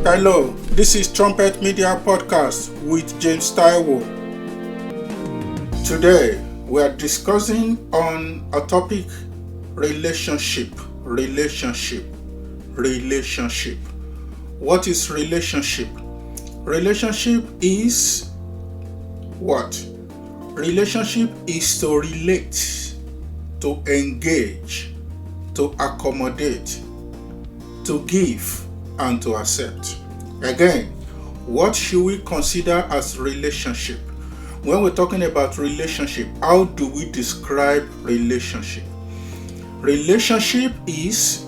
Hello, this is Trumpet Media Podcast with James Taiwo. Today, we are discussing on a topic, relationship. What is relationship? Relationship is what? Relationship is to relate, to engage, to accommodate, to give, and to accept. Again, what should we consider as relationship? When we're talking about relationship, how do we describe relationship? Relationship is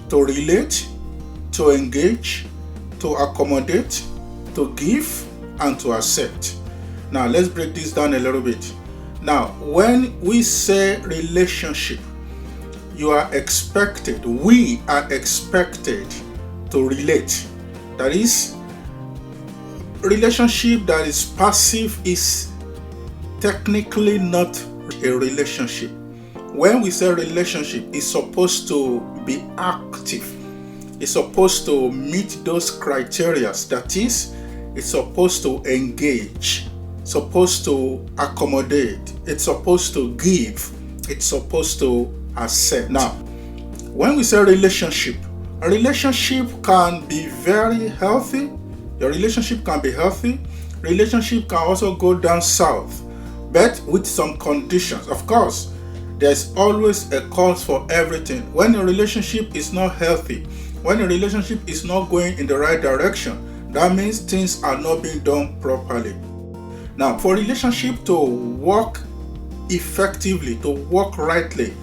to relate, to engage, to accommodate, to give, and to accept. Now, let's break this down a little bit. Now, when we say relationship, we are expected to relate. That is, relationship that is passive is technically not a relationship. When we say relationship, it's supposed to be active. It's supposed to meet those criteria. That is, it's supposed to engage, supposed to accommodate, it's supposed to give, it's supposed to accept. Now, when we say relationship, a relationship can be very healthy. Your relationship can be healthy. Relationship can also go down south, but with some conditions. Of course, there's always a cause for everything. When a relationship is not healthy, when a relationship is not going in the right direction, that means things are not being done properly. Now, for relationship to work effectively, to work rightly,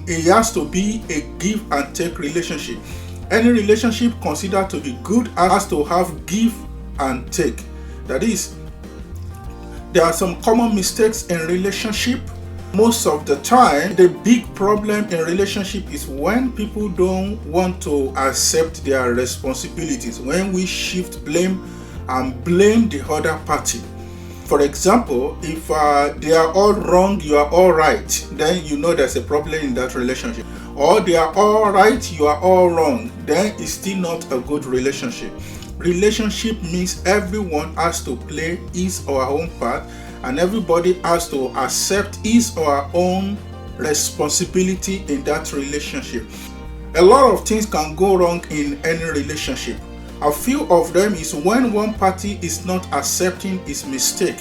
it has to be a give and take relationship. Any relationship considered to be good has to have give and take. That is, there are some common mistakes in relationship. Most of the time, the big problem in relationship is when people don't want to accept their responsibilities, when we shift blame and blame the other party. For example, if they are all wrong, you are all right, then you know there's a problem in that relationship. Or they are all right, you are all wrong, then it's still not a good relationship. Relationship means everyone has to play his or her own part, and everybody has to accept his or her own responsibility in that relationship. A lot of things can go wrong in any relationship. A few of them is when one party is not accepting his mistake.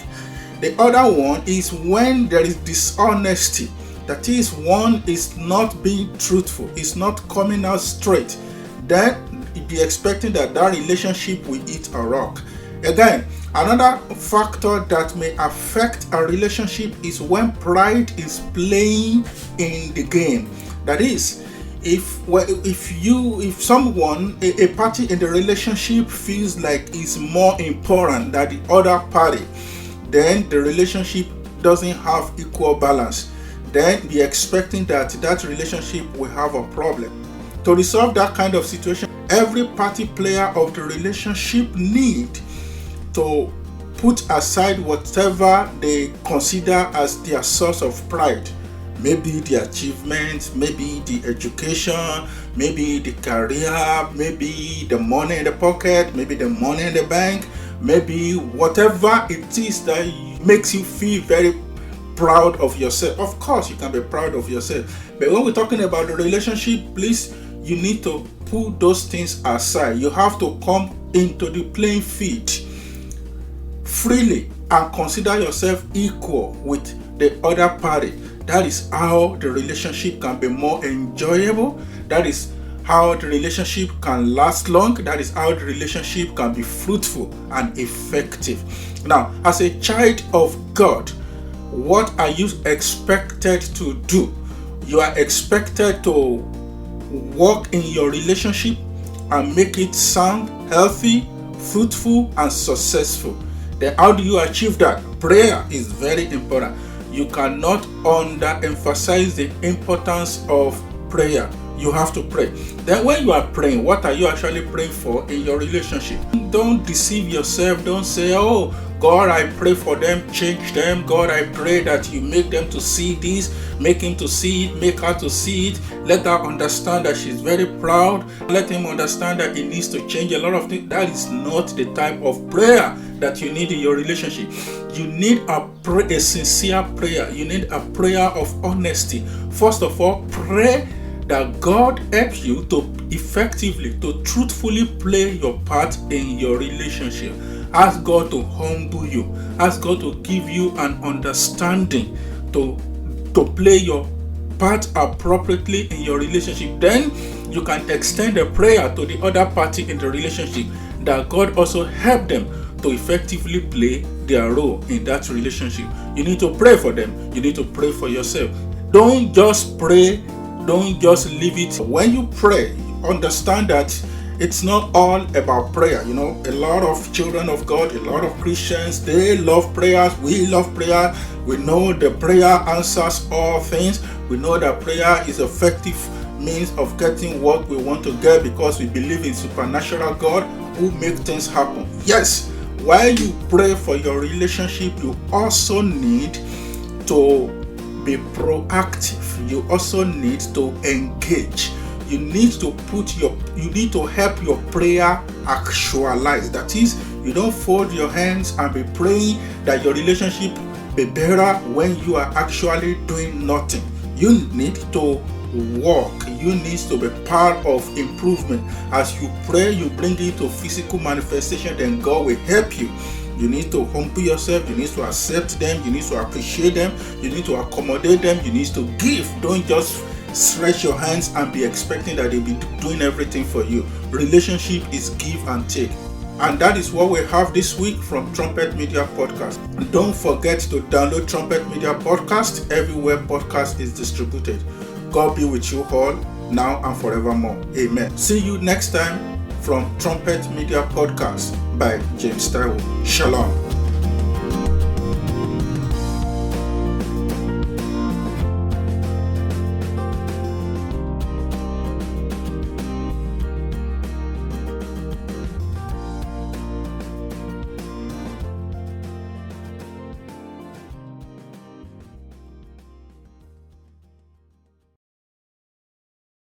The other one is when there is dishonesty. That is, one is not being truthful, is not coming out straight. Then you'd be expecting that relationship will hit a rock. Again, another factor that may affect a relationship is when pride is playing in the game. That is, if someone, a party in the relationship feels like it's more important than the other party, then the relationship doesn't have equal balance. Then be expecting that relationship will have a problem. To resolve that kind of situation, every party player of the relationship need to put aside whatever they consider as their source of pride. Maybe the achievements, maybe the education, maybe the career, maybe the money in the pocket, maybe the money in the bank, maybe whatever it is that makes you feel very proud of yourself. Of course, you can be proud of yourself. But when we're talking about the relationship, please, you need to put those things aside. You have to come into the playing field freely and consider yourself equal with the other party. That is how the relationship can be more enjoyable. That is how the relationship can last long. That is how the relationship can be fruitful and effective. Now, as a child of God, what are you expected to do? You are expected to work in your relationship and make it sound, healthy, fruitful, and successful. Then how do you achieve that? Prayer is very important. You cannot underemphasize the importance of prayer. You have to pray. Then when you are praying, what are you actually praying for in your relationship? Don't deceive yourself. Don't say, oh, God, I pray for them, change them. God, I pray that you make them to see this, make him to see it, make her to see it. Let her understand that she's very proud. Let him understand that he needs to change a lot of things. That is not the type of prayer that you need in your relationship. You need a sincere prayer. You need a prayer of honesty. First of all, pray that God helps you to effectively, to truthfully play your part in your relationship. Ask God to humble you. Ask God to give you an understanding to play your part appropriately in your relationship. Then you can extend a prayer to the other party in the relationship, that God also help them to effectively play their role in that relationship. You need to pray for them. You need to pray for yourself. Don't just pray. Don't just leave it. When you pray, understand that it's not all about prayer. A lot of children of God, a lot of Christians, they love prayers. We love prayer. We know the prayer answers all things. We know that prayer is effective means of getting what we want to get, because we believe in supernatural God who make things happen. Yes, while you pray for your relationship, you also need to be proactive. You also need to engage. You need to help your prayer actualize. That is, you don't fold your hands and be praying that your relationship be better when you are actually doing nothing. You need to work. You need to be part of improvement. As you pray, you bring it to physical manifestation, then God will help you. You need to humble yourself. You need to accept them. You need to appreciate them. You need to accommodate them. You need to give. Don't just stretch your hands and be expecting that they'll be doing everything for you. Relationship is give and take. And that is what we have this week from Trumpet Media Podcast. Don't forget to download Trumpet Media Podcast everywhere podcast is distributed. God be with you all, now and forevermore. Amen. See you next time from Trumpet Media Podcast by James Taiwo. Shalom.